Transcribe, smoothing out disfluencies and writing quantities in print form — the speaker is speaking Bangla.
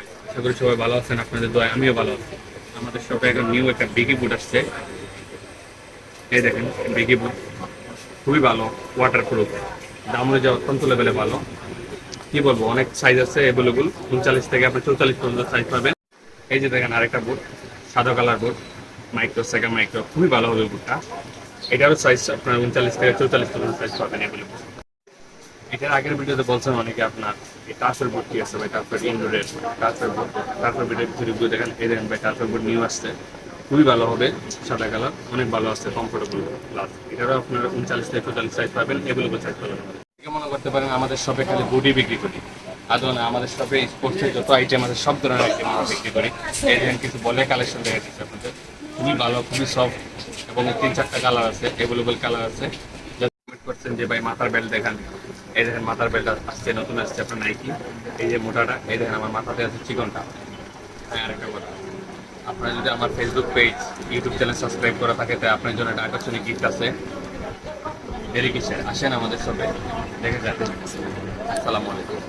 আশা করি সবাই ভালো আছেন, আপনাদের দোয়ায় আমিও ভালো আছি। আমাদের শপে এখন নিউ একটা বেগি বুট আসছে। এই দেখেন, বেগি বুট খুবই ভালো, ওয়াটার প্রুফ, দাম অনুযায়ী অত্যন্ত লেভেলে ভালো। কি বলবো, অনেক সাইজ আছে অ্যাভেলেবল, 39 থেকে আপনি 44 পর্যন্ত সাইজ পাবেন। এই যে দেখেন আরেকটা বুট, সাদা কালার বুট, মাইক্রো সেকা মাইক্রো, খুবই ভালো হবে বুটটা। এটারও সাইজ আপনার 39 থেকে 44 পর্যন্ত সাইজ পাবেন অ্যাভেলেবল। এটার আগের ভিডিওতে বলছেন অনেকে আপনার এই টার্ফের বোর্ড কি আছে ভাই, টার্ফের ইনডোরের টার্ফের বোর্ড, টার্ফের বোর্ডের রিভিউ দেখেন। এই দেখেন ভাই, টার্ফের বোর্ড নিউ আসছে, খুবই ভালো হবে, সাদা কালার, অনেক ভালো আসছে, কমফোর্টেবল প্লাস। এটারও আপনার 39 থেকে 44 সাইজ পাবেন, অ্যাভেলেবল সাইজ পাবেন। মনে করতে পারেন আমাদের শপে খালি বুডি বিক্রি করি, আদৌ না, আমাদের শপে স্পোর্টসের যত আইটেম আছে সব ধরনের আইটেম আমরা বিক্রি করি। এই দেখেন কিছু বলে কালেকশন দেখা দিচ্ছে আপনাদের, খুবই ভালো, খুবই সফট, এবং 3-4টা কালার আছে, অ্যাভেলেবল কালার আছে। করছেন যে ভাই মাথার বেল্ট দেখান, এই দেখেন মাথার বেল্ট আসছে, নতুন আসছে আপনার নাইকি। এই যে মোটাটা, এই দেখেন আমার মাথাতে আছে চিকনটা। হ্যাঁ, আরেকটা কথা, আপনারা যদি আমার Facebook page, YouTube channel subscribe করা থাকে, তাই আপনার জন্য একটা আকর্ষণীয় গিফট আছে। দেরি কিসের, আসেন আমাদের শপে, দেখে যান। আসসালামু আলাইকুম।